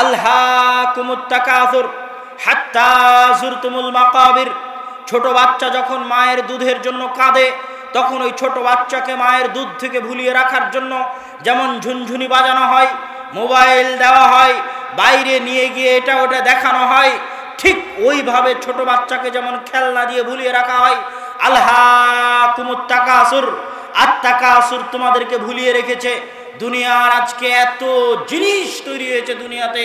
আলহাকুমুত তাকাসুর হাত্তা যুরতুমুল মাকাবির। ছোট বাচ্চা যখন মায়ের দুধের জন্য কাঁদে, তখন ওই ছোট বাচ্চাকে মায়ের দুধ থেকে ভুলিয়ে রাখার জন্য যেমন ঝুনঝুনি বাজানো হয়, মোবাইল দেওয়া হয়, বাইরে নিয়ে গিয়ে এটা ওটা দেখানো হয়, ঠিক ওইভাবে ছোট বাচ্চাকে যেমন খেলনা দিয়ে ভুলিয়ে রাখা হয়। আলহাকুমুত তাকাসুর, আত-তাকাসুর তোমাদেরকে ভুলিয়ে রেখেছে। দুনিয়ার আজকে এত জিনিস তৈরি হয়েছে দুনিয়াতে,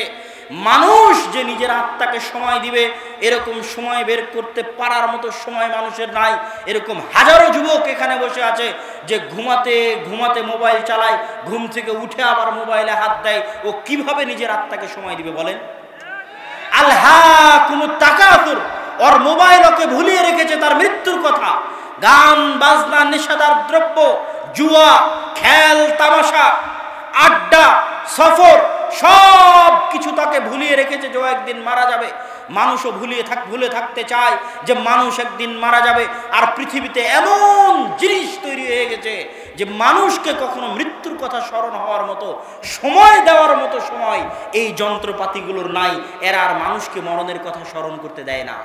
মানুষ যে নিজের আত্মাকে সময় দিবে এরকম সময় বের করতে পারার মতো সময় মানুষের নাই। এরকম হাজারো যুবক এখানে বসে আছে যে ঘুমাতে ঘুমাতে মোবাইল চালায়, ঘুম থেকে উঠে আবার মোবাইলে হাত দেয়। ও কিভাবে নিজের আত্মাকে সময় দিবে বলেন? আলহাকুমুত তাকাসুর, ওর মোবাইল ওকে ভুলিয়ে রেখেছে তার মৃত্যুর কথা। গান বাজনা, নেশাদার দ্রব্য, জুয়া, খেল তামাশা, আড্ডা, সফর, সব কিছু তাকে ভুলিয়ে রেখেছে যে ও একদিন মারা যাবে। মানুষও ভুলে থাকতে চায় যে মানুষ একদিন মারা যাবে। আর পৃথিবীতে এমন জিনিস তৈরি হয়ে গেছে যে মানুষকে কখনো মৃত্যুর কথা স্মরণ হওয়ার মতো, সময় দেওয়ার মতো সময় এই যন্ত্রপাতিগুলোর নাই। এরা আর মানুষকে মরণের কথা স্মরণ করতে দেয় না।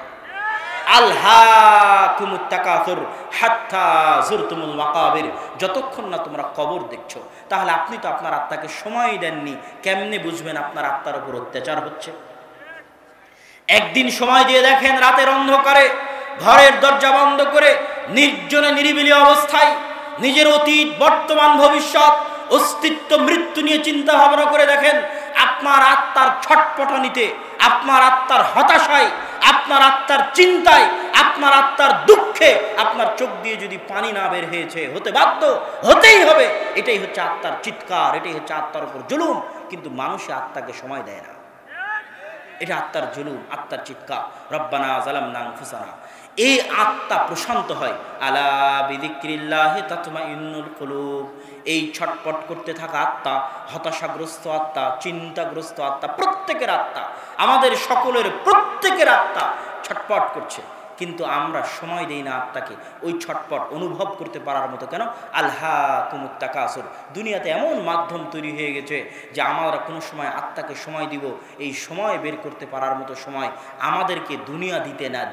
আলহাকুমুত তাকাসুর হাত্তা যুরতুমুল মাকাবির। যতক্ষণ না তোমরা কবর দেখছো, তাহলে আপনি তো আপনার আত্মাকে সময় দেননি। কেমনে বুঝবেন আপনার আত্মার উপর অত্যাচার হচ্ছে? একদিন সময় দিয়ে দেখেন, রাতের অন্ধকারে ঘরের দরজা বন্ধ করে নির্জনে নিরিবিলি অবস্থায় নিজের অতীত, বর্তমান, ভবিষ্যৎ, অস্তিত্ব, মৃত্যু নিয়ে চিন্তা ভাবনা করে দেখেন। আপনার আত্মার ছটপটানিতে, আপনার আত্মার হতাশায়, আপনার আত্মার চিন্তায়, আপনার আত্মার দুঃখে আপনার চোখ দিয়ে যদি পানি না বের হয়েছে, হতে বাধ্য, হতেই হবে। এটাই হচ্ছে আত্মার চিৎকার, এটাই হচ্ছে আত্মার উপর জুলুম। কিন্তু মানুষে আত্মাকে সময় দেয় না। এটা আত্মার জুলুম, আত্মার চিৎকার। রব্বানা যালামনা আনফুসানা। এই আত্মা প্রশান্ত হয়। আলা বিযিকরিল্লাহি তাতমাইন্নুল কুলুব। এই ছটপট করতে থাকা আত্মা, হতাশাগ্রস্ত আত্মা, চিন্তাগ্রস্ত আত্মা, প্রত্যেকের আত্মা, আমাদের সকলের প্রত্যেকের আত্মা ছটপট করছে। কিন্তু আমরা সময় দেই না আত্মাকে ওই ছটপট অনুভব করতে পারার মতো। কেন? আলহাকুমুত তাকাসুর। দুনিয়াতে এমন মাধ্যম তৈরি হয়ে গেছে যে আমরা কোনো সময় আত্মাকে সময় দিব, এই সময় বের করতে পারার মতো সময় আমাদেরকে দুনিয়া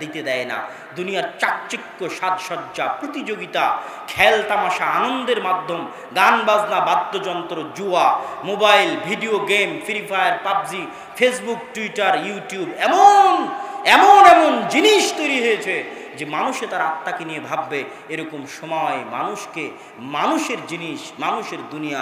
দিতে দেয় না। দুনিয়ার চাকচিক্য, সাজসজ্জা, প্রতিযোগিতা, খেল তামাশা, আনন্দের মাধ্যম, গান বাজনা, বাদ্যযন্ত্র, জুয়া, mobile, video game, free fire, PUBG, Facebook, Twitter, YouTube, এমন এমন এমন জিনিস তৈরি হয়েছে যে মানুষে তার আত্মাকে নিয়ে ভাববে, এরকম সময় মানুষকে মানুষের জিনিস, মানুষের দুনিয়া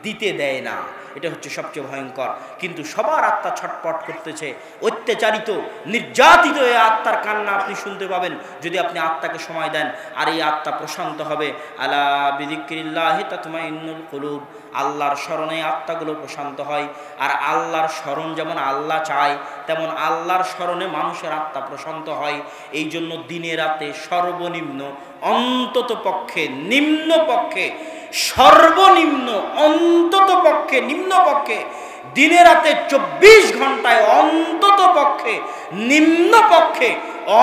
দিতে দেয় না। এটা হচ্ছে সবচেয়ে ভয়ঙ্কর। কিন্তু সবার আত্মা ছটপট করতেছে, অত্যাচারিত, নির্যাতিত। এই আত্মার কান্না আপনি শুনতে পাবেন যদি আপনি আত্মাকে সময় দেন। আর এই আত্মা প্রশান্ত হবে। আলা বিযিকরিল্লাহি তাতমাইন্নুল কুলুব। আল্লাহর স্মরণে আত্মাগুলো প্রশান্ত হয়। আর আল্লাহর স্মরণ যেমন আল্লাহ চায়, তেমন আল্লাহর স্মরণে মানুষের আত্মা প্রশান্ত হয়। এই জন্য দিনে রাতে সর্বনিম্ন, অন্তত পক্ষে, নিম্ন পক্ষে, সর্বনিম্ন, অন্তত পক্ষে, নিম্ন পক্ষে, দিনে রাতে 24 ঘন্টায় অন্তত পক্ষে, নিম্ন পক্ষে,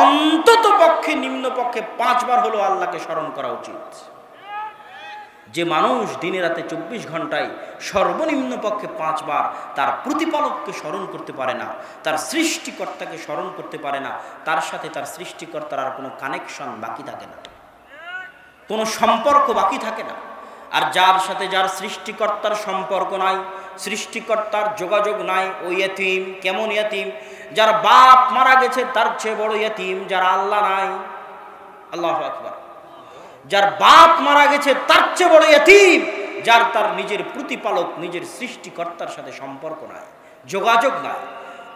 অন্তত পক্ষে, নিম্ন পক্ষে 5 বার হলো আল্লাহকে স্মরণ করা উচিত। যে মানুষ দিনে রাতে 24 ঘন্টায় সর্বনিম্ন পক্ষে 5 বার তার প্রতিপালককে স্মরণ করতে পারে না, তার সৃষ্টিকর্তাকে স্মরণ করতে পারে না, তার সাথে তার সৃষ্টিকর্তার আর কোনো কানেকশন বাকি থাকে না, কোনো সম্পর্ক বাকি থাকে না। আর যার সাথে যার সৃষ্টিকর্তার সম্পর্ক নাই, সৃষ্টিকর্তার যোগাযোগ নাই, ওই ইয়তীম। কেমন ইয়তীম? যার বাপ মারা গেছে তার চেয়ে বড় ইয়তীম যার আল্লাহ নাই। আল্লাহু আকবার। যার বাপ মারা গেছে তার চেয়ে বড় ইয়তীম যার তার নিজের প্রতিপালক, নিজের সৃষ্টিকর্তার সাথে সম্পর্ক নাই, যোগাযোগ নাই।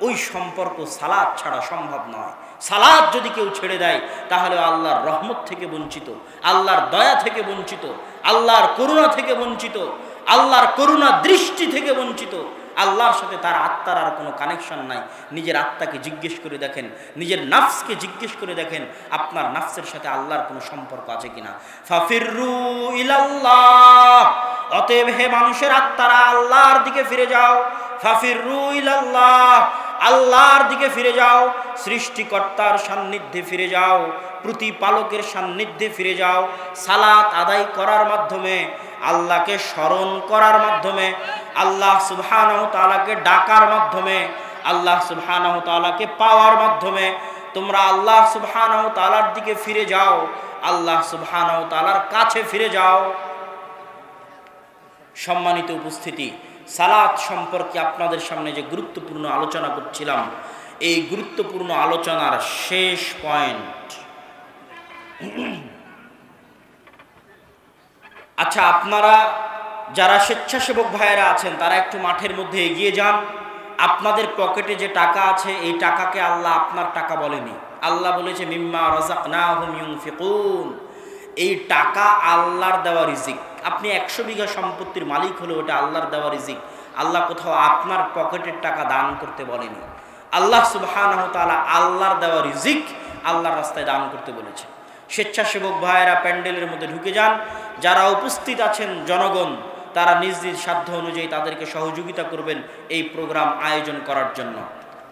ওই সম্পর্ক সালাত ছাড়া সম্ভব নয়। সালাত যদি কেউ ছেড়ে দেয় তাহলে আল্লাহর রহমত থেকে বঞ্চিত, আল্লাহর দয়া থেকে বঞ্চিত, আল্লাহর করুণা থেকে বঞ্চিত, আল্লাহর করুণা দৃষ্টি থেকে বঞ্চিত। আল্লাহর সাথে তার আত্মার আর কোনো কানেকশন নাই। নিজের আত্মাকে জিজ্ঞেস করে দেখেন, নিজের নাফসকে জিজ্ঞেস করে দেখেন, আপনার নাফসের সাথে আল্লাহর কোনো সম্পর্ক আছে কিনা। ফাফিররু ইলাল্লাহ। অতএব হে মানুষের আত্মারা, আল্লাহর দিকে ফিরে যাও। ফাফিররু ইলাল্লাহ। আল্লাহর দিকে ফিরে যাও, সৃষ্টিকর্তার সান্নিধ্যে ফিরে যাও, প্রতিপালকের সান্নিধ্যে ফিরে যাও। সালাত আদায় করার মাধ্যমে, আল্লাহকে স্মরণ করার মাধ্যমে, আল্লাহ সুবহানাহু তাআলাকে ডাকার মাধ্যমে, আল্লাহ সুবহানাহু তাআলাকে পাওয়ার মাধ্যমে তোমরা আল্লাহ সুবহানাহু তাআলার দিকে ফিরে যাও, আল্লাহ সুবহানাহু তাআলার কাছে ফিরে যাও। সম্মানিত উপস্থিতি, সালাত সম্পর্কে আপনাদের সামনে যে গুরুত্বপূর্ণ আলোচনা করছিলাম, এই গুরুত্বপূর্ণ আলোচনার শেষ পয়েন্ট। আচ্ছা, আপনারা যারা স্বেচ্ছাসেবক ভাইয়েরা আছেন তারা একটু মাঠের মধ্যে এগিয়ে যান। আপনাদের পকেটে যে টাকা আছে এই টাকাকে আল্লাহ আপনার টাকা বলেনি, আল্লাহ বলেছে মিম্মা রাযাকনাহুম ইউনফিকুন। এই টাকা আল্লাহর দেওয়া রিজিক। আপনি 100 বিঘা সম্পত্তির মালিক হলে ওটা আল্লাহর দেওয়া রিজিক। আল্লাহ কোথাও আপনার পকেটের টাকা দান করতে বলেনি। আল্লাহ সুবহানাহু তাআলা আল্লাহর দেওয়া রিজিক আল্লাহর রাস্তায় দান করতে বলেছে। স্বেচ্ছাসেবক ভাইয়েরা প্যান্ডেলের মধ্যে ঢুকে যান। যারা উপস্থিত আছেন জনগণ, তারা নিজ নিজ সাধ্য অনুযায়ী তাদেরকে সহযোগিতা করবেন এই প্রোগ্রাম আয়োজন করার জন্য।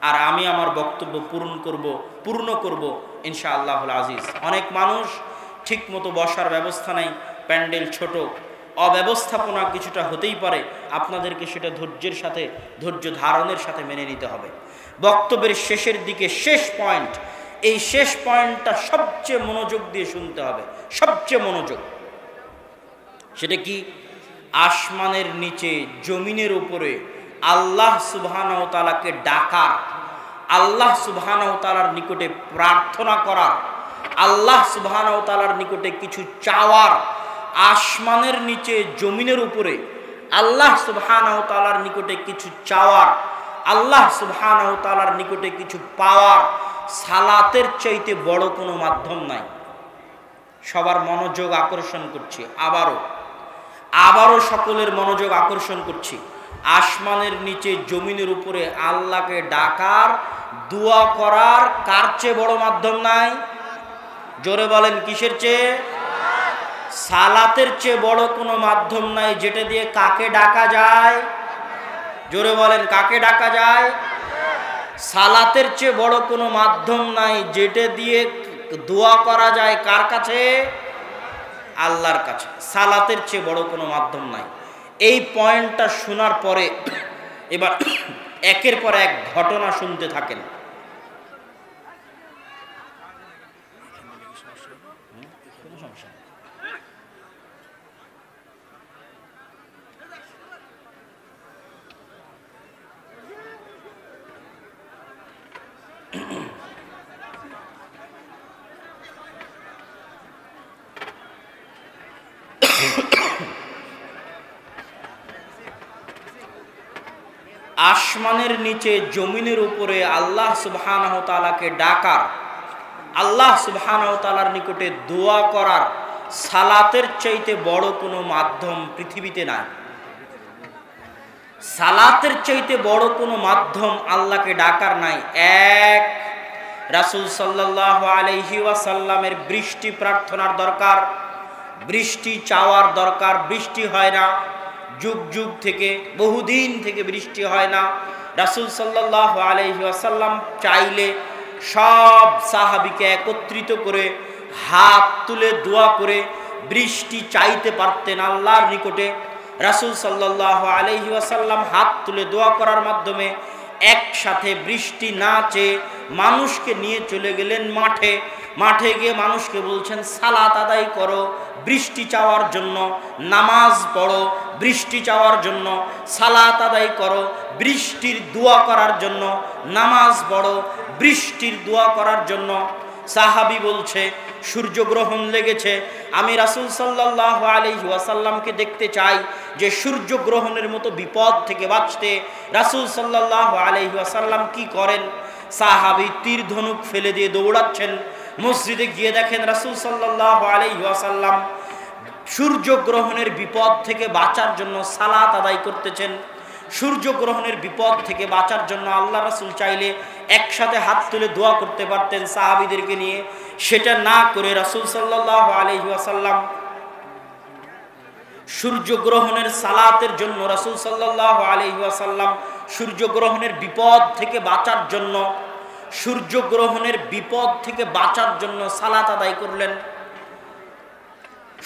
আর আমি আমার বক্তব্য পূর্ণ করব ইনশাআল্লাহুল আজিজ। অনেক মানুষ ঠিক মতো বসার ব্যবস্থা নেই, প্যান্ডেল ছোট, অব্যবস্থাপনা কিছুটা হতেই পারে। আপনাদেরকে সেটা ধৈর্য ধারণের সাথে মেনে নিতে হবে। বক্তব্যের শেষের দিকে শেষ পয়েন্ট, এই শেষ পয়েন্টটা সবচেয়ে মনোযোগ দিয়ে শুনতে হবে, সবচেয়ে মনোযোগ। সেটা কি? আসমানের নিচে জমিনের উপরে আল্লাহ সুবহানাহু তাআলাকে ডাকার, আল্লাহ সুবহানাহু তাআলার নিকটে প্রার্থনা করার, আল্লাহ সুবহানাহু তাআলার নিকটে কিছু চাওয়ার, আসমানের নিচে জমিনের উপরে আল্লাহ সুবহানাহু তাআলার নিকটে কিছু চাওয়ার, আল্লাহ সুবহানাহু তাআলার নিকটে কিছু পাওয়ার সালাতের চাইতে বড় কোনো মাধ্যম নাই। সবার মনোযোগ আকর্ষণ করছি, আবারও সকলের মনোযোগ আকর্ষণ করছি। আসমানের নিচে জমিনের উপরে আল্লাহকে ডাকার, দোয়া করার কার চেয়ে বড় মাধ্যম নাই? জোরে বলেন, কিসের চেয়ে? সালাতের চেয়ে বড় কোনো মাধ্যম নাই যেটা দিয়ে কাকে ডাকা যায়? জোরে বলেন, কাকে ডাকা যায়? সালাতের চেয়ে বড় কোনো মাধ্যম নাই যেটা দিয়ে দোয়া করা যায় কার কাছে? আল্লাহর কাছে। সালাতের চেয়ে বড় কোনো মাধ্যম নাই। এই পয়েন্টটা শোনার পরে এবার একের পর এক ঘটনা শুনতে থাকেন। আসমানের নিচে জমিনের উপরে আল্লাহ সুবহানাহু তাআলাকে ডাকার, আল্লাহ সুবহানাহু তাআলার নিকটে দোয়া করার সালাতের চাইতে বড় কোনো মাধ্যম পৃথিবীতে নাই। সালাতের চাইতে বড় কোনো মাধ্যম আল্লাহকে ডাকার নাই। এক, রাসূল সাল্লাল্লাহু আলাইহি ওয়াসাল্লামের বৃষ্টি প্রার্থনার দরকার, বৃষ্টি চাওয়ার দরকার। বৃষ্টি হয় না, যুগ যুগ থেকে, বহুদিন থেকে বৃষ্টি হয় না। রাসূল সাল্লাল্লাহু আলাইহি ওয়াসাল্লাম চাইলে সব সাহাবীকে একত্রিত করে হাত তুলে দোয়া করে বৃষ্টি চাইতে পারতেন আল্লাহর নিকটে। রাসূল সাল্লাল্লাহু আলাইহি ওয়াসাল্লাম হাত তুলে দোয়া করার মাধ্যমে একসাথে বৃষ্টি না চেয়ে মানুষকে নিয়ে চলে গেলেন মাঠে। মাঠে গিয়ে মানুষকে বলছেন সালাত আদায় করো বৃষ্টি চাওয়ার জন্য, নামাজ পড়ো বৃষ্টি চাওয়ার জন্য, সালাত আদায় করো বৃষ্টির দোয়া করার জন্য, নামাজ পড়ো বৃষ্টির দোয়া করার জন্য। সাহাবী বলছে সূর্যগ্রহণ লেগেছে, আমি রাসূল সাল্লাল্লাহু আলাইহি ওয়াসাল্লামকে দেখতে চাই যে সূর্যগ্রহণের মতো বিপদ থেকে বাঁচতে রাসূল সাল্লাল্লাহু আলাইহি ওয়াসাল্লাম কি করেন। সাহাবী তীর ধনুক ফেলে দিয়ে দৌড়াচ্ছেন। মসজিদে গিয়ে দেখেন রাসূল সাল্লাল্লাহু আলাইহি ওয়াসাল্লাম সূর্যগ্রহণের বিপদ থেকে বাঁচার জন্য সালাত আদায় করতেছেন। সূর্যগ্রহণের বিপদ থেকে বাঁচার জন্য আল্লাহ রাসূল চাইলে একসাথে হাত তুলে দোয়া করতে পারতেন সাহাবীদেরকে নিয়ে, সেটা না করে রাসূল সাল্লাল্লাহু আলাইহি ওয়াসাল্লাম সূর্যগ্রহণের সালাতের জন্য, রাসূল সাল্লাল্লাহু আলাইহি ওয়াসাল্লাম সূর্যগ্রহণের বিপদ থেকে বাঁচার জন্য, সূর্যগ্রহণের বিপদ থেকে বাঁচার জন্য সালাত আদায় করলেন।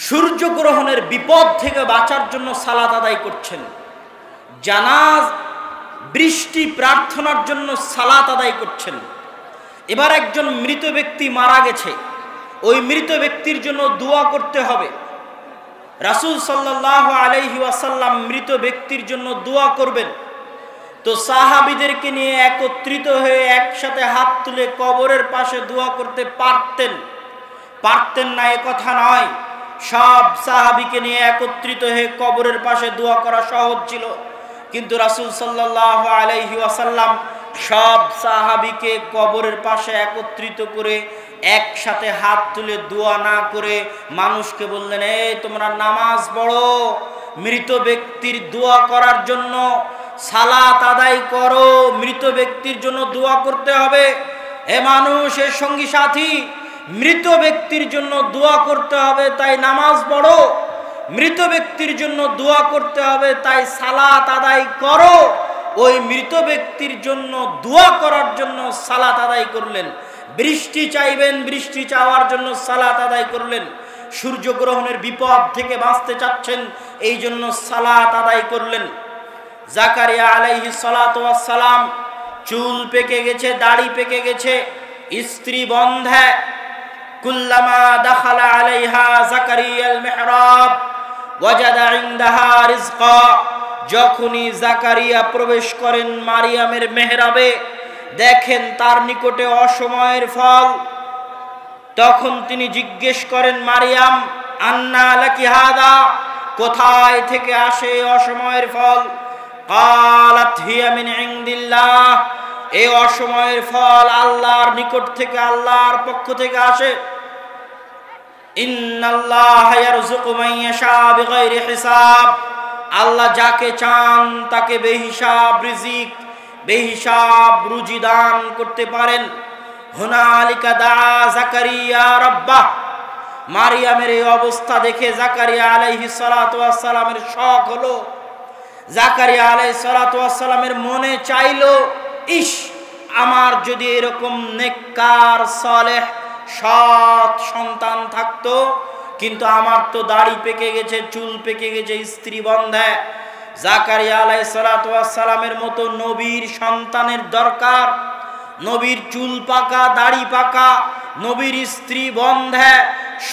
সূর্যগ্রহণের বিপদ থেকে বাঁচার জন্য সালাত আদায় করছেন। জানাজ বৃষ্টি প্রার্থনার জন্য সালাত আদায় করছেন। এবার একজন মৃত ব্যক্তি মারা গেছে, ওই মৃত ব্যক্তির জন্য দোয়া করতে হবে। রাসূল সাল্লাল্লাহু আলাইহি ওয়াসাল্লাম মৃত ব্যক্তির জন্য দোয়া করবেন। তো সাহাবীদেরকে নিয়ে একত্রিত হয়ে একসাথে হাত তুলে কবরের পাশে দোয়া করতে পারতেন না এ কথা নয়। সব সাহাবীকে নিয়ে একত্রিত হয়ে কবরের পাশে দোয়া করা সহজ ছিল, কিন্তু রাসূল সাল্লাল্লাহু আলাইহি ওয়াসাল্লাম সব সাহাবীকে কবরের পাশে একত্রিত করে একসাথে হাত তুলে দোয়া না করে মানুষকে বললেন, এই তোমরা নামাজ পড়ো, মৃত ব্যক্তির দোয়া করার জন্য সালাত আদায় করো, মৃত ব্যক্তির জন্য দোয়া করতে হবে। এ মানুষ, এর সঙ্গী সাথী, মৃত ব্যক্তির জন্য দোয়া করতে হবে তাই নামাজ পড়ো, মৃত ব্যক্তির জন্য দোয়া করতে হবে তাই সালাত আদায় করো। ওই মৃত ব্যক্তির জন্য দোয়া করার জন্য সালাত আদায় করলেন। বৃষ্টি চাইবেন, বৃষ্টি চাওয়ার জন্য সালাত আদায় করলেন। সূর্যগ্রহণের বিপদ থেকে বাঁচতে চাচ্ছেন, এই জন্য সালাত আদায় করলেন। জাকারিয়া আলাইহিস সালাতু ওয়াস সালাম চুল পেকে গেছে, দাড়ি পেকে গেছে, স্ত্রী বন্ধা। কুল্লামা দাখালা আলাইহা জাকারিয়াল মিহরাব ওয়াজাদা ইনদাহা রিজকা, যখনই জাকারিয়া প্রবেশ করেন মারিয়ামের মেহরাবে, দেখেন তার নিকটে অসময়ের ফল। তখন তিনি জিজ্ঞেস করেন, মারিয়াম আন্না লাকি হাদা, কোথায় থেকে আসে অসময়ের ফল? ক্বালাত হিয়া মিন ইনদিল্লাহ, এই অসময়ের ফল আল্লাহর নিকট থেকে, আল্লাহর পক্ষ থেকে আসে। ইন্নাল্লাহা ইয়ারযুকু মান ইয়াশা বিগাইরি হিসাব, আল্লাহ যাকে চান তাকে বেহিসাব রিজিক, বেহিসাব রুজি দান করতে পারেন। হুনালিকা দা জাকারিয়া রাব্বাহ, মারিয়ামের এই অবস্থা দেখে জাকারিয়া আলাইহিস সালাতু ওয়াস সালামের শখ হলো। জাকারিয়া আলাইহিস সালাতু ওয়াস সালামের মনে চাইলো, ইস, আমার যদি এরকম নেককার সালেহ সৎ সন্তান থাকতো, কিন্তু আমার তো দাড়ি পেকে গেছে, চুল পেকে গেছে, স্ত্রী বন্ধা। জাকারিয়া আলাইহিস সালাতু ওয়াস সালামের মতো নবীর সন্তানের দরকার। নবীর চুল পাকা, দাড়ি পাকা, নবীর স্ত্রী বন্ধা,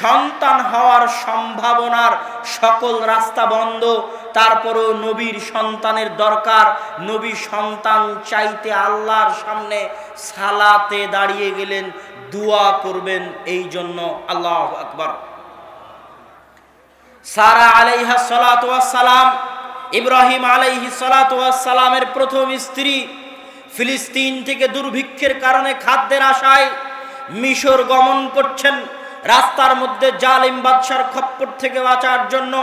সন্তান হওয়ার সম্ভাবনার সকল রাস্তা বন্ধ, তারপরেও নবীর সন্তানের দরকার। নবী সন্তান চাইতে আল্লাহর সামনে সালাতে দাঁড়িয়ে গেলেন, দোয়া করবেন এই জন্য। আল্লাহু আকবার। সারা আলাইহিস সালাতু ওয়াস সালাম, ইব্রাহিম আলাইহিস সালাতু ওয়াস সালামের প্রথম স্ত্রী, ফিলিস্তিন থেকে দুর্ভিক্ষের কারণে খাদ্যের আশায় মিশর গমন করছেন। রাস্তার মধ্যে জালিম বাদশার খপ্পর থেকে বাঁচার জন্য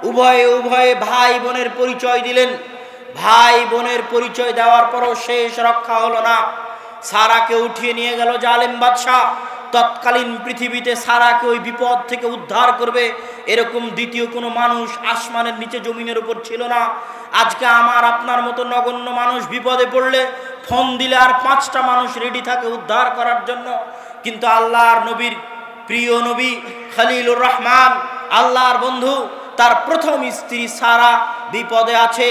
উভয়ে ভাই বোনের পরিচয় দিলেন। ভাই বোনের পরিচয় দেওয়ার পরও শেষ রক্ষা হলো না। সারাকে উঠিয়ে নিয়ে গেল জালিম বাদশা। তৎকালীন পৃথিবীতে সারাকে ওই বিপদ থেকে উদ্ধার করবে এরকম দ্বিতীয় কোনো মানুষ আসমানের নিচে জমিনের উপর ছিল না। আজকে আমার আপনার মতো নগণ্য মানুষ বিপদে পড়লে ফোন দিলে আর 5টা মানুষ রেডি থাকে উদ্ধার করার জন্য, কিন্তু আল্লাহর নবীর প্রিয় নবী খলিলুর রহমান, আল্লাহর বন্ধু, তার প্রথম স্ত্রী সারা বিপদে আছে।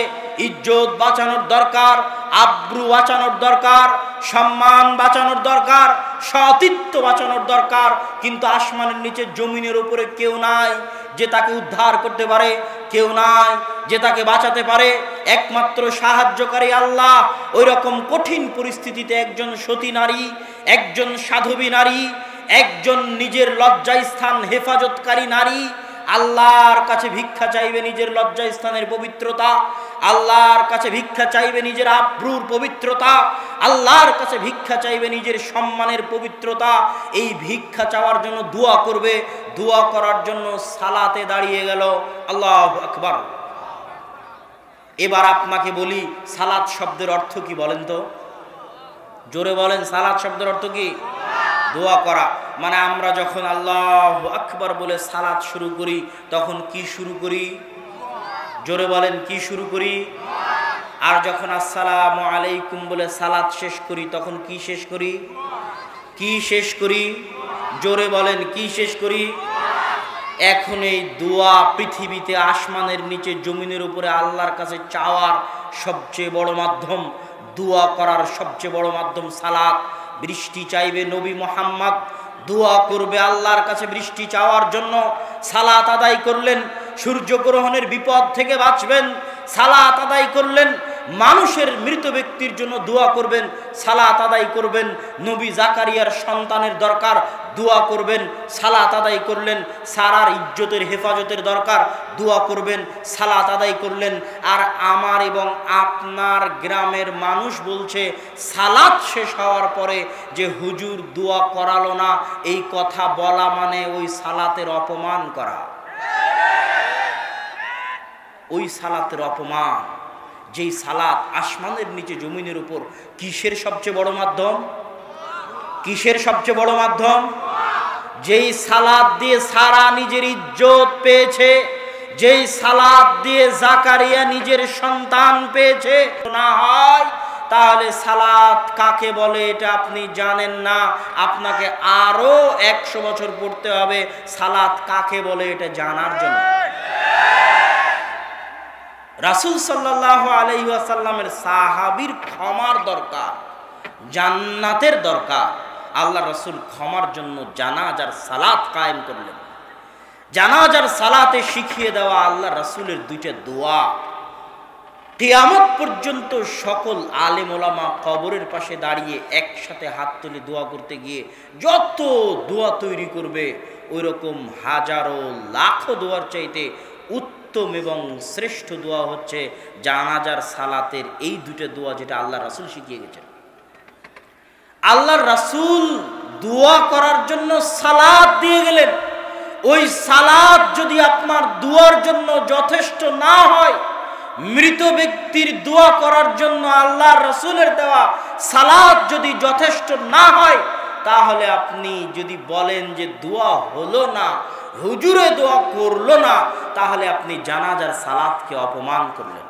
ইজ্জত বাঁচানোর দরকার, আব্রু বাঁচানোর দরকার, সম্মান বাঁচানোর দরকার, সতীত্ব বাঁচানোর দরকার, কিন্তু আসমানের নিচে জমিনের উপরে কেউ নাই যে তাকে উদ্ধার করতে পারে, কেউ নাই যে তাকে বাঁচাতে পারে, একমাত্র সাহায্যকারী আল্লাহ। ওই রকম কঠিন পরিস্থিতিতে একজন সতী নারী, একজন সাধবী নারী, একজন নিজের লজ্জাস্থান হেফাজতকারী নারী আল্লাহর কাছে ভিক্ষা চাইবে নিজের লজ্জাস্থানের পবিত্রতা, আল্লাহর কাছে ভিক্ষা চাইবে নিজের আব্রুর পবিত্রতা, আল্লাহর কাছে ভিক্ষা চাইবে নিজের সম্মানের পবিত্রতা। এই ভিক্ষা চাওয়ার জন্য দোয়া করবে, দোয়া করার জন্য সালাতে দাঁড়িয়ে গেল। আল্লাহু আকবার। এবার আপনাকে বলি, সালাত শব্দের অর্থ কি বলেন তো? জোরে বলেন, সালাত শব্দের অর্থ কি? দোয়া করা। মানে আমরা যখন আল্লাহু আকবার বলে সালাত শুরু করি তখন কি শুরু করি? জোরে বলেন, কি শুরু করি? আর যখন আসসালামু আলাইকুম বলে সালাত শেষ করি তখন কি শেষ করি? কি শেষ করি? জোরে বলেন, কি শেষ করি? এখন এই দোয়া পৃথিবীতে আসমানের নিচে জমিনের উপরে আল্লাহর কাছে চাওয়ার সবচেয়ে বড় মাধ্যম, দোয়া করার সবচেয়ে বড় মাধ্যম সালাত। বৃষ্টি চাইবে নবী মুহাম্মদ, দোয়া করবে আল্লাহর কাছে বৃষ্টি চাওয়ার জন্য। সালাত আদায় করলেন, সূর্যগ্রহণের বিপদ থেকে বাঁচবেন। সালাত আদায় করলেন, মানুষের মৃত ব্যক্তির জন্য দোয়া করবেন। সালাত আদায় করবেন, নবী জাকারিয়ার সন্তানের দরকার, দোয়া করবেন। সালাত আদায় করলেন, সারার ইজ্জতের হেফাজতের দরকার, দোয়া করবেন। সালাত আদায় করলেন। আর আমার এবং আপনার গ্রামের মানুষ বলছে সালাত শেষ হওয়ার পরে যে হুজুর দোয়া করালো না, এই কথা বলা মানে ওই সালাতের অপমান করা, ওই সালাতের অপমান। যেই সালাত আসমানের নিচে জমিনের উপর কিসের সবচেয়ে বড় মাধ্যম? কিসের সবচেয়ে বড় মাধ্যম? যেই সালাত দিয়ে সারা নিজের ইজ্জত পেয়েছে, যেই সালাত দিয়ে জাকারিয়া নিজের সন্তান পেয়েছে, না হয় তাহলে সালাত কাকে বলে এটা আপনি জানেন না। আপনাকে আরো 100 বছর পড়তে হবে সালাত কাকে বলে এটা জানার জন্য। রাসূল সাল্লাল্লাহু আলাইহি ওয়াসাল্লামের সাহাবীর ক্ষমার দরকার, জান্নাতের দরকার। আল্লাহ রাসূল ক্ষমার জন্য জানাজার সালাত কায়েম করলেন। জানাজার সালাতে শিখিয়ে দেওয়া আল্লাহ রাসূলের দুইটা দোয়া, কিয়ামত পর্যন্ত সকল আলেম ওলামা কবরের পাশে দাঁড়িয়ে একসাথে হাত তুলে দোয়া করতে গিয়ে যত দোয়া তৈরি করবে, ওই রকম হাজারো লাখো দোয়ার চাইতে উত্তম এবং শ্রেষ্ঠ দোয়া হচ্ছে জানাজার সালাতের এই দুটো দোয়া, যেটা আল্লাহ রাসূল শিখিয়ে গেছেন। আল্লাহর রাসূল দোয়া করার জন্য সালাত দিয়ে গেলেন। ওই সালাত যদি আপনার দোয়ার জন্য যথেষ্ট না হয়, মৃত ব্যক্তির দোয়া করার জন্য আল্লাহর রাসূলের দেওয়া সালাত যদি যথেষ্ট না হয়, তাহলে আপনি যদি বলেন যে দোয়া হলো না, হুজুরে দোয়া করলো না, তাহলে আপনি জানাজার সালাতকে অপমান করলেন।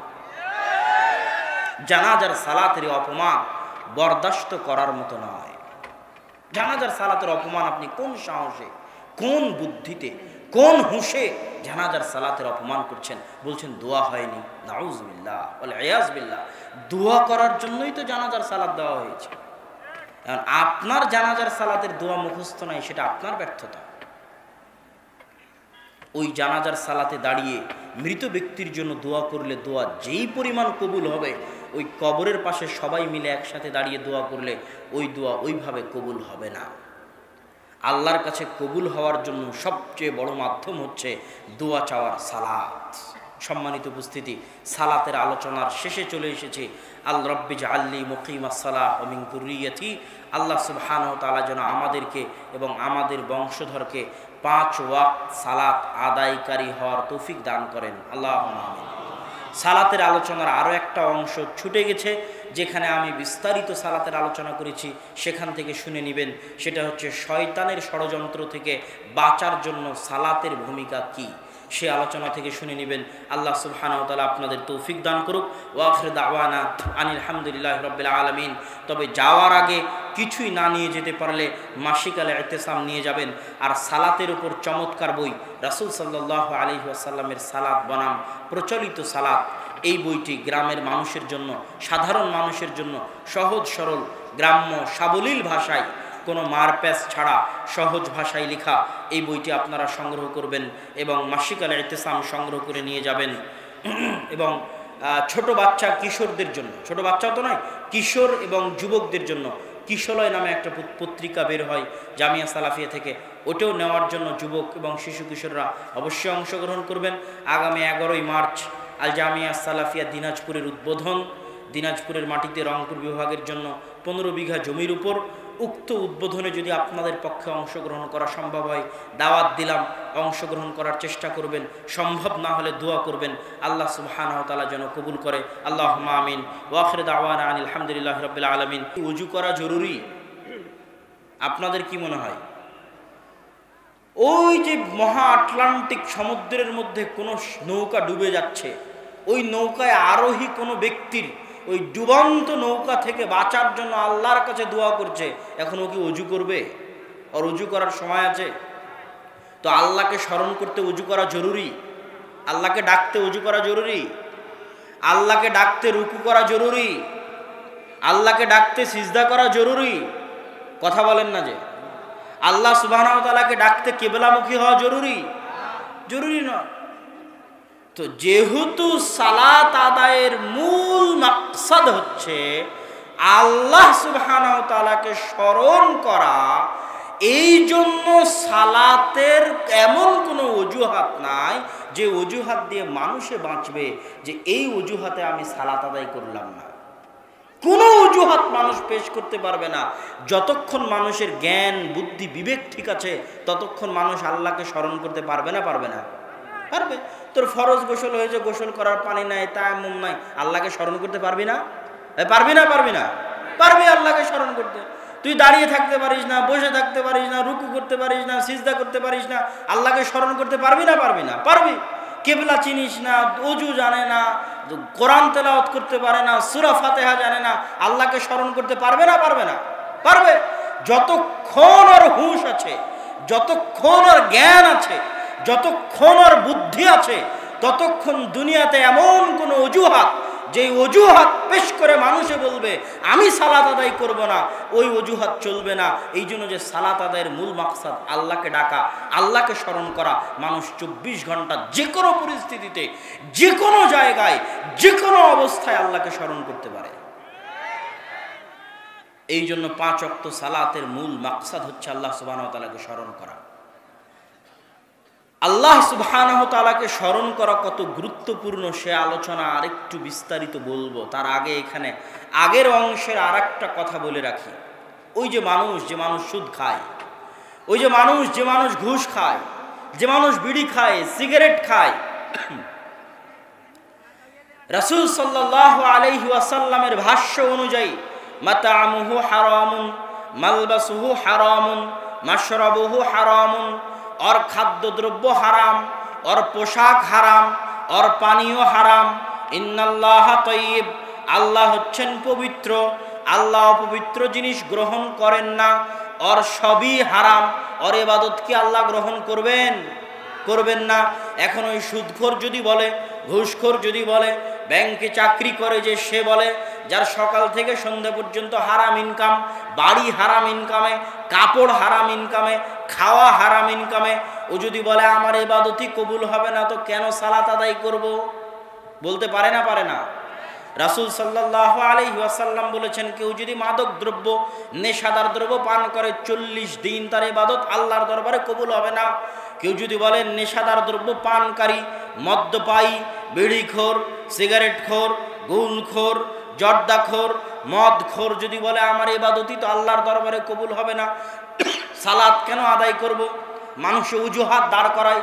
জানাজার সালাতের অপমান বরদাস্ত করার মতো নয়। জানাজার সালাতের অপমান আপনি কোন সাহসে, কোন বুদ্ধিতে, কোন হুঁশে জানাজার সালাতের অপমান করছেন? বলছেন দোয়া হয়নি। নাউজুবিল্লাহ ওয়াল ইয়াজ বিল্লাহ। দোয়া করার জন্যই তো জানাজার সালাত দেওয়া হয়েছে। এখন আপনার জানাজার সালাতের দোয়া মুখস্থ নাই, সেটা আপনার ব্যর্থতা। ওই জানাজার সালাতে দাঁড়িয়ে মৃত ব্যক্তির জন্য দোয়া করলে দোয়া যেই পরিমাণ কবুল হবে, ওই কবরের পাশে সবাই মিলে একসাথে দাঁড়িয়ে দোয়া করলে ওই দোয়া ওইভাবে কবুল হবে না। আল্লাহর কাছে কবুল হওয়ার জন্য সবচেয়ে বড় মাধ্যম হচ্ছে দোয়া চাওয়ার সালাত। সম্মানিত উপস্থিতি, সালাতের আলোচনার শেষে চলে এসেছে। আল রব্বি জাআলনি মুকিমাস সালাহ ওয়া মিন যুররিয়াতি। আল্লাহ সুবহানাহু ওয়া তাআলা যেন আমাদেরকে এবং আমাদের বংশধরকে 5 ওয়াক্ত সালাত আদায়কারী হওয়ার তৌফিক দান করেন। আল্লাহুম্মা আমিন। সালাতের আলোচনার আরও একটা অংশ ছুটে গেছে, যেখানে আমি বিস্তারিত সালাতের আলোচনা করেছি, সেখান থেকে শুনে নেবেন। সেটা হচ্ছে শয়তানের ষড়যন্ত্র থেকে বাঁচার জন্য সালাতের ভূমিকা কি, সে আলোচনা থেকে শুনে নেবেন। আল্লাহ সুবহানাহু ওয়া তাআলা আপনাদের তৌফিক দান করুক। ওয়া আখিরু দাওয়ানা আনিল হামদুলিল্লাহি রাব্বিল আলামিন। তবে যাওয়ার আগে কিছুই না নিয়ে যেতে পারলে মাসিক আল ইতিসাম নিয়ে যাবেন। আর সালাতের উপর চমৎকার বই রাসূল সাল্লাল্লাহু আলাইহি ওয়াসাল্লামের সালাত বনাম প্রচলিত সালাত, এই বইটি গ্রামের মানুষের জন্য, সাধারণ মানুষের জন্য সহজ সরল গ্রাম্য সাবলীল ভাষায়, কোনো মারপ্যাচ ছাড়া সহজ ভাষায় লেখা এই বইটি আপনারা সংগ্রহ করবেন এবং মাসিক আল ইতিসাম সংগ্রহ করে নিয়ে যাবেন। এবং ছোট বাচ্চা কিশোরদের জন্য, ছোট বাচ্চাও তো নয়, কিশোর এবং যুবকদের জন্য কিশোলয় নামে একটা পত্রিকা বের হয় জামিয়া সালাফিয়া থেকে, ওটাও নেওয়ার জন্য যুবক এবং শিশু কিশোররা অবশ্যই অংশগ্রহণ করবেন। আগামী 11ই মার্চ আল জামিয়া সালাফিয়া দিনাজপুরের উদ্বোধন। দিনাজপুরের মাটিতে রংপুর বিভাগের জন্য 15 বিঘা জমির উপর। উক্ত উদ্বোধনে যদি আপনাদের পক্ষে অংশগ্রহণ করা সম্ভব হয়, দাওয়াত দিলাম, অংশগ্রহণ করার চেষ্টা করবেন। সম্ভব না হলে দোয়া করবেন আল্লাহ সুবহানাহু ওয়া তাআলা যেন কবুল করে। আল্লাহুম্মা আমিন। ওয়া আখিরু দাওয়ানা আনিল হামদুলিল্লাহি রাব্বিল আলামিন। ওযু করা জরুরি, আপনাদের কি মনে হয়? ওই যে মহা আটলান্টিক সমুদ্রের মধ্যে কোনো নৌকা ডুবে যাচ্ছে, ওই নৌকায় আরোহী কোনো ব্যক্তির ওই ডুবন্ত নৌকা থেকে বাঁচার জন্য আল্লাহর কাছে দোয়া করছে, এখন ও কি অজু করবে? আর অজু করার সময় আছে? তো আল্লাহকে স্মরণ করতে উজু করা জরুরি, আল্লাহকে ডাকতে উজু করা জরুরি, আল্লাহকে ডাকতে রুকু করা জরুরি, আল্লাহকে ডাকতে সিজদা করা জরুরি। কথা বলেন না যে আল্লাহ সুবহানাহু ওয়া তাআলাকে ডাকতে কিবলামুখী হওয়া জরুরি? জরুরি নয়। তো যেহেতু সালাত আদায়ের মূল মাকসাদ হচ্ছে আল্লাহ সুবহানাহু ওয়া তাআলাকে স্মরণ করা, এই জন্য সালাতের এমন কোনো অজুহাত নাই যে অজুহাত দিয়ে মানুষে বাঁচবে যে এই অজুহাতে আমি সালাত আদায় করলাম না। কোনো অজুহাত মানুষ পেশ করতে পারবে না। যতক্ষণ মানুষের জ্ঞান বুদ্ধি বিবেক ঠিক আছে ততক্ষণ মানুষ আল্লাহকে স্মরণ করতে পারবে না? পারবে না? পারবে। তোর ফরজ গোসল হয়েছে, গোসল করার পানি নাই, তায়াম্মুম নাই, আল্লাহকে স্মরণ করতে পারবি না? পারবি না? পারবি না? পারবি আল্লাহকে স্মরণ করতে। তুই দাঁড়িয়ে থাকতে পারিস না, বসে থাকতে পারিস না, রুকু করতে পারিস না, সিজদা করতে পারিস না, আল্লাহকে স্মরণ করতে পারবি না? পারবি না? পারবি। কেবলা চিনিস না, ওযু জানে না, কোরআন তেলাওয়াত করতে পারে না, সূরা ফাতিহা জানে না, আল্লাহকে স্মরণ করতে পারবে না? পারবে না? পারবে। যতক্ষণ ওর হুঁশ আছে, যতক্ষণ ওর জ্ঞান আছে, যতক্ষণ ওর বুদ্ধি আছে, ততক্ষণ দুনিয়াতে এমন কোনো অজুহাত, যে অজুহাত পেশ করে মানুষে বলবে আমি সালাত আদায় করব না, ওই অজুহাত চলবে না। এই জন্য যে সালাত আদায়ের মূল মাকসাদ আল্লাহকে ডাকা, আল্লাহকে স্মরণ করা, মানুষ 24 ঘন্টা যে কোনো পরিস্থিতিতে, যে কোনো জায়গায়, যে কোনো অবস্থায় আল্লাহকে স্মরণ করতে পারে। এই জন্য 5 ওয়াক্ত সালাতের মূল মাকসাদ হচ্ছে আল্লাহ সুবহানাহু ওয়া তাআলাকে স্মরণ করা। আল্লাহ সুবহানাহু ওয়া তাআলাকে স্মরণ করা কত গুরুত্বপূর্ণ সে আলোচনা আরেকটু বিস্তারিত বলবো। তার আগে এখানে আগের অংশের আরেকটা কথা বলে রাখি। ওই যে মানুষ সুদ খায়, ওই যে মানুষ ঘুষ খায়, যে মানুষ বিড়ি খায়, সিগারেট খায়, রাসূল সাল্লাল্লাহু আলাইহি ওয়াসাল্লামের ভাষ্য অনুযায়ী মাতা'মুহু হারামুন, মালবাসুহু হারামুন, মাশরাবুহু হারামুন, और খাদ্যদ্রব্য হারাম, और পোশাক হারাম, और পানীয় হারাম। ইন্নাল্লাহা তাইয়্যিব, আল্লাহ হচ্ছেন পবিত্র, আল্লাহ পবিত্র জিনিস গ্রহণ করেন না, और সবই হারাম। और ইবাদত কি আল্লাহ গ্রহণ করবেন? করবেন না। এখন ওই সুদখোর যদি বলে, ঘুষখোর যদি বলে, ব্যাংকে চাকরি করে যে সে বলে, যার সকাল থেকে সন্ধ্যা পর্যন্ত হারাম ইনকাম, বাড়ি হারাম ইনকামে, কাপড় হারাম ইনকামে, খাওয়া হারাম ইনকামে, ও যদি বলে আমার ইবাদতই কবুল হবে না, তো কেন সালাত আদায় করব? বলতে পারে না? পারে না? রাসূল সাল্লাল্লাহু আলাইহি ওয়াসাল্লাম বলেছেন, কেউ যদি মাদক দ্রব্য, নেশাদার দ্রব্য পান করে 40 দিন তার ইবাদত আল্লাহর দরবারে কবুল হবে না। কেউ যদি বলে নেশাদার দ্রব্য পানকারী, মদ্যপায়ী, বিড়িখোর, সিগারেটখোর, গুলখোর, জর্দাখোর, মদখোর যদি বলে আমার ইবাদতই তো আল্লাহর দরবারে কবুল হবে না, সালাত কেন আদায় করব? মানুষে অজুহাত দাঁড় করায়,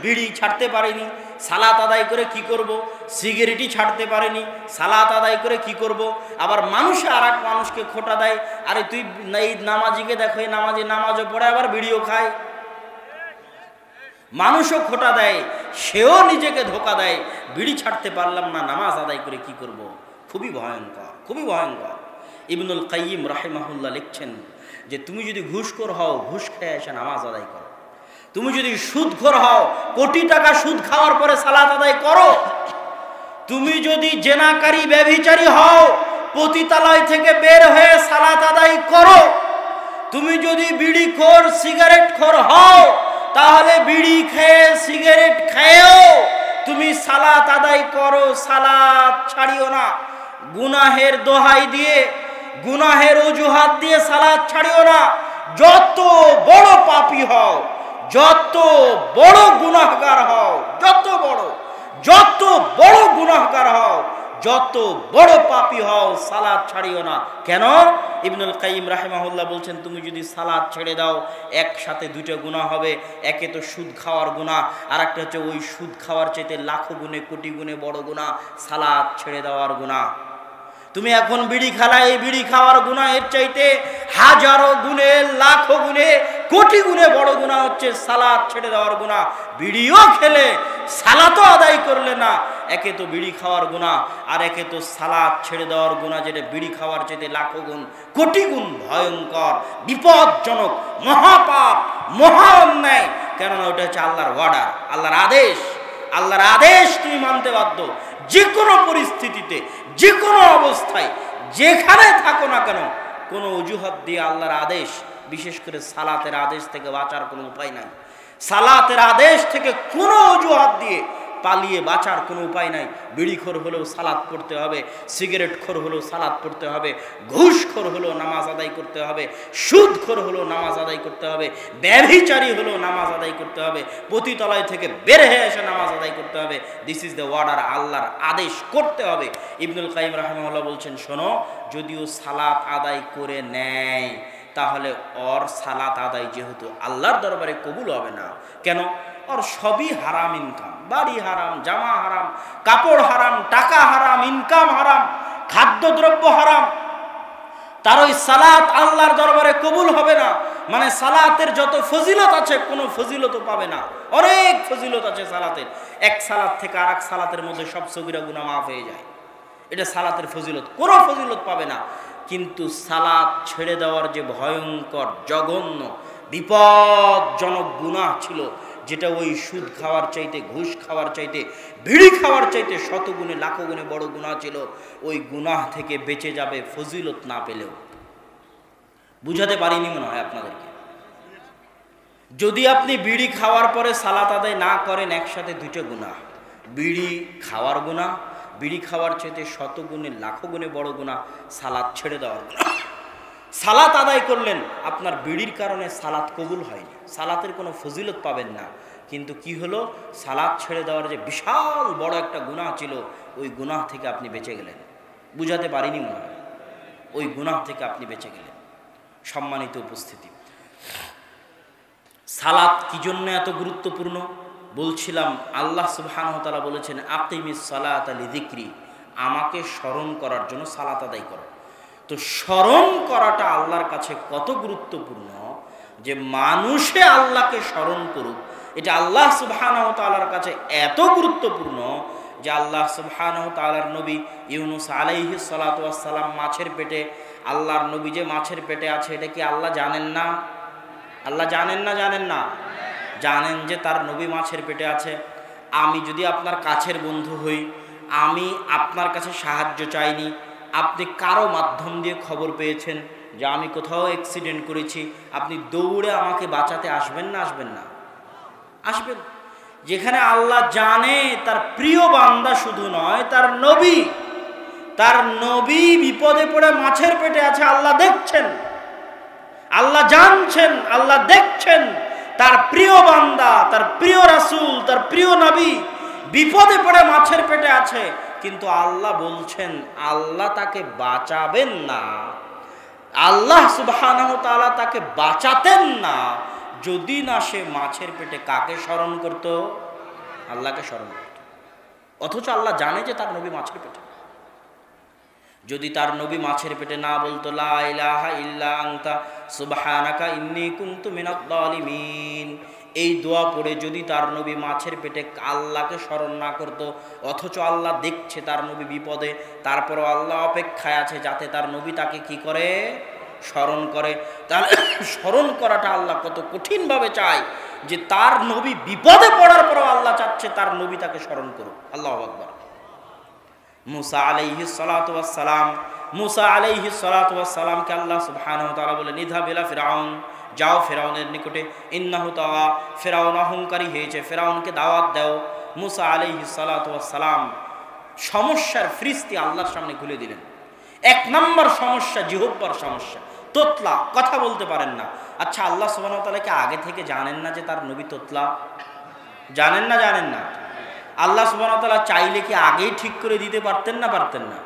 বিড়ি ছাড়তে পারেনি, সালাত আদায় করে কি করব? সিগারেটই ছাড়তে পারেনি, সালাত আদায় করে কি করব? আবার মানুষে আর এক মানুষকে খোটা দেয়, আরে তুই এই নামাজিকে দেখো, এই নামাজও পড়ে আবার বিড়িও খায়। মানুষও খোটা দেয়, সেও নিজেকে ধোকা দেয়, বিড়ি ছাড়তে পারলাম না, নামাজ আদায় করে কি করব? খুবই ভয়ঙ্কর, খুবই ভয়ঙ্কর। ইবনুল কাইয়িম রাহিমাহুল্লাহ লিখছেন যে তুমি যদি ঘুষখোর হও, ঘুষ খেয়ে এসে নামাজ আদায় করো। তুমি যদি সুদখোর হও, কোটি টাকা সুদ খাওয়ার পরে সালাত আদায় করো। তুমি যদি জেনাকারী, ব্যভিচারী হও, পতিতালয় থেকে বের হয়ে সালাত আদায় করো। তুমি যদি বিড়িখোর, সিগারেটখোর হও, তাহলে বিড়ি খেয়ে, সিগারেট খেয়েও তুমি সালাত আদায় করো, সালাত ছাড়িও না। গুনাহের দোহাই দিয়ে, গুনাহের অজুহাত দিয়ে সালাত ছাড়িও না। যত বড় পাপী হও, যত বড় গুনাহগার হও, যত বড় গুনাহগার হও, যত বড় পাপী হও, সালাত ছাড়িও না। কেন? ইবনুল কাইয়িম রাহিমাহুল্লাহ বলছেন, তুমি যদি সালাত ছেড়ে দাও, একসাথে দুটো গুনাহ হবে। একে তো সুদ খাওয়ার গুনাহ, আর একটা হচ্ছে ওই সুদ খাওয়ার চাইতে লাখো গুণে, কোটি গুণে বড় গুনাহ সালাত ছেড়ে দেওয়ার গুনাহ। তুমি এখন বিড়ি খালা, এই বিড়ি খাওয়ার গুনাহের চাইতে হাজারো গুণে, লাখো গুণে, কোটি গুণে বড় গুনাহ হচ্ছে সালাত ছেড়ে দেওয়ার গুনাহ। বিড়িও খেলে সালাতও আদায় করলে না, একে তো বিড়ি খাওয়ার গুনাহ, আর একে তো সালাত ছেড়ে দেওয়ার গুনাহ, যেটা বিড়ি খাওয়ার চাইতে লাখো গুণ, কোটি গুণ ভয়ঙ্কর, বিপজ্জনক, মহাপাপ, মহা অন্যায়। কেননা ওটা হচ্ছে আল্লাহর অর্ডার, আল্লাহর আদেশ। আল্লাহর আদেশ তুমি মানতে বাধ্য, যে কোনো পরিস্থিতিতে, যে কোনো অবস্থায়, যেখানে থাকো না কেন। কোনো অজুহাত দিয়ে আল্লাহর আদেশ, বিশেষ করে সালাতের আদেশ থেকে বাঁচার কোনো উপায় নাই। সালাতের আদেশ থেকে কোনো অজুহাত দিয়ে পালিয়ে বাঁচার কোনো উপায় নাই। বিড়িখোর হলেও সালাত পড়তে হবে, সিগারেটখোর হলেও সালাত পড়তে হবে, ঘুষখোর হলেও নামাজ আদায় করতে হবে, সুদখোর হলেও নামাজ আদায় করতে হবে, ব্যভিচারী হলেও নামাজ আদায় করতে হবে, পতিতালয় থেকে বের হয়ে এসে নামাজ আদায় করতে হবে। দিস ইজ দ্য অর্ডার, আল্লাহর আদেশ করতে হবে। ইবনুল কাইয়িম রাহিমাহুল্লাহ বলছেন, শোনো, যদিও সালাত আদায় করে নেয়, তাহলে ওর সালাত আদায় যেহেতু আল্লাহর দরবারে কবুল হবে না। কেন? ওর সবই হারাম ইনকাম, বাড়ি হারাম, জামা হারাম, কাপড় হারাম, টাকা হারাম, ইনকাম হারাম, খাদ্যদ্রব্য হারাম, তার ওই সালাত আল্লাহর দরবারে কবুল হবে না। মানে সালাতের যত ফজিলত আছে কোনো ফজিলতও পাবে না। অনেক ফজিলত আছে সালাতের, এক সালাত থেকে আর এক সালাতের মধ্যে সব সগীরা গুনাহ মাফ হয়ে যায়। এটা সালাতের ফজিলত, কোনো ফজিলত পাবে না। কিন্তু সালাত ছেড়ে দেওয়ার যে ভয়ঙ্কর, জঘন্য, বিপদজনক গুনাহ ছিল, যেটা ওই সুদ খাওয়ার চাইতে, ঘুষ খাওয়ার চাইতে, বিড়ি খাওয়ার চাইতে শতগুণে লাখো গুণে বড় গুনাহ ছিল, ওই গুনাহ থেকে বেঁচে যাবে ফজিলত না পেলেও। বুঝাতে পারিনি মনে হয় আপনাদেরকে। যদি আপনি বিড়ি খাওয়ার পরে সালাত আদায় না করেন, একসাথে দুটো গুনাহ, বিড়ি খাওয়ার গুনাহ, বিড়ি খাওয়ার চাইতে শতগুণে লাখো গুণে বড় গুনাহ সালাত ছেড়ে দেওয়ার গুনাহ। সালাত আদায় করলেন, আপনার বিড়ির কারণে সালাত কবুল হয়নি, সালাতের কোনো ফজিলত পাবেন না। কিন্তু কি হলো, সালাত ছেড়ে দেওয়ার যে বিশাল বড় একটা গুনাহ ছিল, ওই গুনাহ থেকে আপনি বেঁচে গেলেন। বুঝাতে পারিনি মনে হয়, ওই গুনাহ থেকে আপনি বেঁচে গেলেন। সম্মানিত উপস্থিতি, সালাত কি জন্য এত গুরুত্বপূর্ণ বলছিলাম। আল্লাহ সুবহানাহু ওয়া তাআলা বলেছেন, আকিমিস সালাতা লিযিকরি, আমাকে স্মরণ করার জন্য সালাত আদায় করো। তো স্মরণ করাটা আল্লাহর কাছে কত গুরুত্বপূর্ণ, যে মানুষে আল্লাহকে স্মরণ করুক, এটা আল্লাহ সুবহানাহু ওয়া তাআলার কাছে এত গুরুত্বপূর্ণ যে আল্লাহ সুবহানাহু ওয়া তাআলার নবী ইউনুস আলাইহিস সালাতু ওয়াস সালাম মাছের পেটে, আল্লাহর নবী যে মাছের পেটে আছে, এটা কি আল্লাহ জানেন না? আল্লাহ জানেন না? জানেন না? জানেন যে তার নবী মাছের পেটে আছে। আমি যদি আপনার কাছের বন্ধু হই, আমি আপনার কাছে সাহায্য চাইনি, আপনি কারো মাধ্যম দিয়ে খবর পেয়েছেন যে আমি কোথাও অ্যাক্সিডেন্ট করেছি, আপনি দৌড়ে আমাকে বাঁচাতে আসবেন না? আসবেন না? আসবেন। যেখানে আল্লাহ জানে তার প্রিয় বান্দা শুধু নয়, তার নবী বিপদে পড়ে মাছের পেটে আছে, আল্লাহ দেখছেন, আল্লাহ জানছেন, আল্লাহ দেখছেন, তার প্রিয় বান্দা, তার প্রিয় রাসূল, তার প্রিয় নবী বিপদে পড়ে মাছের পেটে আছে, কিন্তু আল্লাহ বলছেন আল্লাহ তাকে বাঁচাবেন না। আল্লাহ সুবহানাহু ওয়া তাআলা তাকে বাঁচাতেন না যদি না সে মাছের পেটে কাকে স্মরণ করত? আল্লাহকে স্মরণ করত। অথচ আল্লাহ জানে যে তার নবী মাছের পেটে। যদি তার নবী মাছের পেটে না বলতো লা ইলাহা ইল্লা আনতা সুবহানাকা ইন্নী কুনতু মিনাজ জালিমিন, এই দোয়া পড়ে যদি তার নবী মাছের পেটে আল্লাহকে স্মরণ না করত, অথচ আল্লাহ দেখছে তার নবী বিপদে, তারপরও আল্লাহ অপেক্ষায় আছে যাতে তার নবী তাকে কি করে? স্মরণ করে। তাহলে স্মরণ করাটা আল্লাহ কত কঠিনভাবে চায়, যে তার নবী বিপদে পড়ার পরও আল্লাহ চাচ্ছে তার নবী তাকে স্মরণ করুক। আল্লাহু আকবার। মুসা আলাইহিস সালাতু ওয়াস সালাম, মুসা আলাইহিস সালাতু ওয়াস সালামকে আল্লাহ সুবহানাহু ওয়া তাআলা বলে, নিধা বিলা ফিরাউন, যাও ফেরাউনের নিকটে, ইন্নাহু তাওয়া, ফেরাউন অহংকারী হয়েছে, ফেরাউনকে দাওয়াত দাও। মুসা আলাইহিস সালাতু ওয়াস সালাম সমস্যার ফ্রিস্তি আল্লাহর সামনে খুলে দিলেন। এক নম্বর সমস্যা জিহ্বার সমস্যা, তোতলা, কথা বলতে পারেন না। আচ্ছা, আল্লাহ সুবহানাহু ওয়া তাআলা কি আগে থেকে জানেন না যে তার নবী তোতলা? জানেন না? জানেন না? আল্লাহ সুবহানাহু ওয়া তাআলা চাইলে কি আগেই ঠিক করে দিতে পারতেন না? পারতেন না?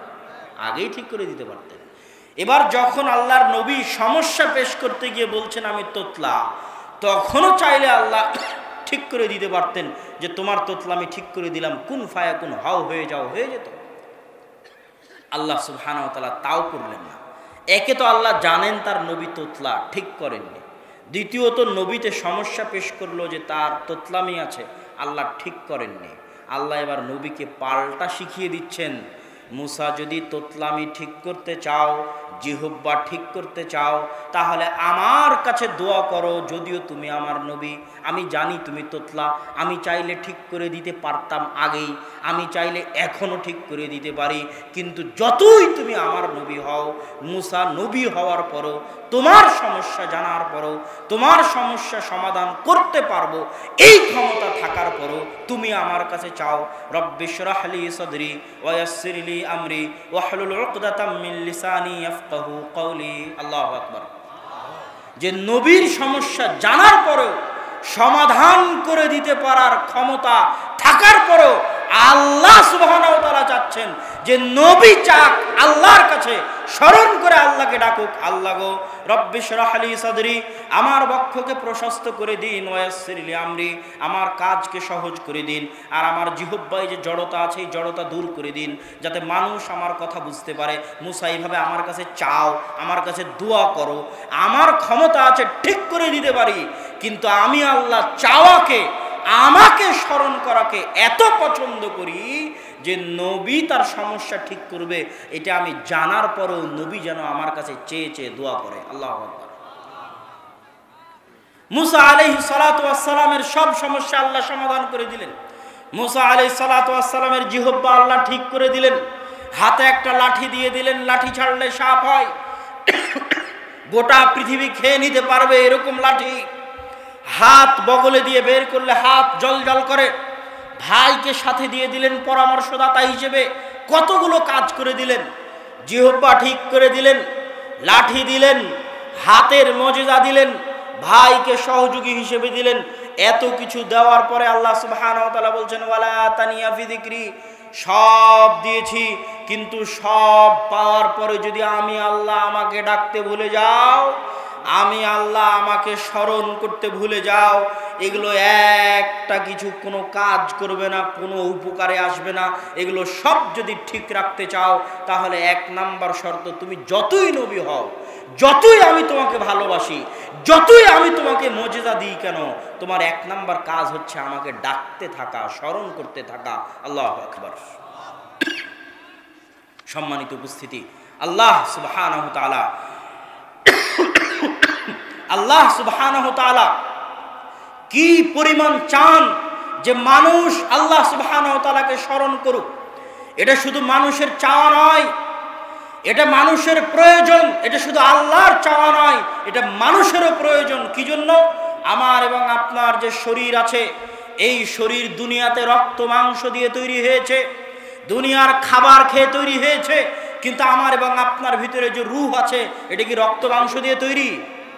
আগেই ঠিক করে দিতে পারতেন। এবার যখন আল্লাহর নবী সমস্যা পেশ করতে গিয়ে বলছেন আমি তোতলা, তখনও চাইলে আল্লাহ ঠিক করে দিতে পারতেন যে তোমার তোতলা আমি ঠিক করে দিলাম, কুন ফায়াকুন, হাও হয়ে যাও, হয়ে যেত। আল্লাহ সুবহানাহু ওয়া তাআলা তাও করলেন না। একে তো আল্লাহ জানেন তার নবী তোতলা, ঠিক করেননি। দ্বিতীয়ত নবীতে সমস্যা পেশ করলো যে তার তোতলামি আছে, আল্লাহ ঠিক করেননি। আল্লাহ এবার নবীকে পাল্টা শিখিয়ে দিচ্ছেন মুসা যদি তোতলামি ঠিক করতে চাও, জিহ্বা ঠিক করতে চাও, তাহলে আমার কাছে দোয়া করো। যদিও তুমি আমার নবী, আমি জানি তুমি তোতলা, আমি চাইলে ঠিক করে দিতে পারতাম আগেই, আমি চাইলে এখনো ঠিক করে দিতে পারি, কিন্তু যতই তুমি আমার নবী হও, মুসা নবী হওয়ার পরও, তোমার সমস্যা জানার পরও, তোমার সমস্যা সমাধান করতে পারবো এই ক্ষমতা থাকার পরও তুমি আমার কাছে চাও, রব্বিশরাহ লি সাদরি ওয়া ইয়াসসির লি আমরি ওয়াহলুল উকদাতাম মিন লিসানি ইয়াফকাহু কওলি। আল্লাহু আকবার। যে নবীর সমস্যা জানার পরেও, সমাধান করে দিতে পারার ক্ষমতা থাকার পরেও আল্লাহ সুবহানাহু ওয়া তাআলা চাচ্ছেন যে নবী চাক আল্লাহর কাছে, স্মরণ করে আল্লাহকে ডাকুক, আল্লাহ গো রব্বিশরাহ লি সাদরি, আমার বক্ষকে প্রশস্ত করে দিন, ওয়া ইয়াসসির লি আমরি, আমার কাজকে সহজ করে দিন, আর আমার জিহ্বায় যে জড়তা আছে এই জড়তা দূর করে দিন, যাতে মানুষ আমার কথা বুঝতে পারে। মুসা এইভাবে আমার কাছে চাও, আমার কাছে দোয়া করো, আমার ক্ষমতা আছে ঠিক করে দিতে পারি, কিন্তু আমি আল্লাহ চাওয়াকে, আমাকে স্মরণ করাকে এত পছন্দ করি যে নবী তার সমস্যা ঠিক করবে এটা আমি জানার পরেও নবী যেন আমার কাছে চেয়ে চেয়ে দোয়া করে। আল্লাহু আকবার। মুসা আলাইহিস সালাতু ওয়াস সালামের সব সমস্যা আল্লাহ সমাধান করে দিলেন। মুসা আলাইহিস সালাতু ওয়াস সালামের জিহ্বা আল্লাহ ঠিক করে দিলেন, হাতে একটা লাঠি দিয়ে দিলেন, লাঠি ছাড়লে সাপ হয়, গোটা পৃথিবী খেয়ে নিতে পারবে এরকম লাঠি। হাত বগলে দিয়ে বের করলে হাত জল জল করে। ভাইকে সাথে দিয়ে দিলেন পরামর্শদাতা হিসেবে, কতগুলো কাজ করে দিলেন। জিহ্বা ঠিক করে দিলেন, লাঠি দিলেন, হাতের মজেজা দিলেন, ভাইকে সহযোগী হিসেবে দিলেন। এত কিছু দেওয়ার পরে আল্লাহ সুবহানাহু ওয়া তাআলা বলছেন ওয়ালা তানিয়া ফি যিকরি, সব দিয়েছি, কিন্তু সব পাওয়ার পরে যদি আমি আল্লাহ আমাকে ডাকতে ভুলে যাও, আমি আল্লাহ আমাকে স্মরণ করতে ভুলে যাও, এগুলো একটা কিছু কোনো কাজ করবে না, কোনো উপকারে আসবে না। এগুলো সব যদি ঠিক রাখতে চাও তাহলে এক নাম্বার শর্ত, তুমি যতই নবী হও, যতই আমি তোমাকে ভালোবাসি, যতই আমি তোমাকে মর্যাদা দিই কেন, তোমার এক নাম্বার কাজ হচ্ছে আমাকে ডাকতে থাকা, স্মরণ করতে থাকা। আল্লাহু আকবার। সম্মানিত উপস্থিতি, আল্লাহ সুবহানাহু ওয়া তাআলা, আল্লাহ সুবহানাহু ওয়া তাআলা কি পরিমাণ চান যে মানুষ আল্লাহ সুবহানাহু ওয়া তাআলাকে স্মরণ করুক। এটা শুধু মানুষের চাওয়া নয়, এটা মানুষের প্রয়োজন। এটা শুধু আল্লাহর চাওয়া নয়, এটা মানুষেরও প্রয়োজন। কি জন্য? আমার এবং আপনার যে শরীর আছে, এই শরীর দুনিয়াতে রক্ত মাংস দিয়ে তৈরি হয়েছে, দুনিয়ার খাবার খেয়ে তৈরি হয়েছে, কিন্তু আমার এবং আপনার ভিতরে যে রূহ আছে, এটা কি রক্ত মাংস দিয়ে তৈরি?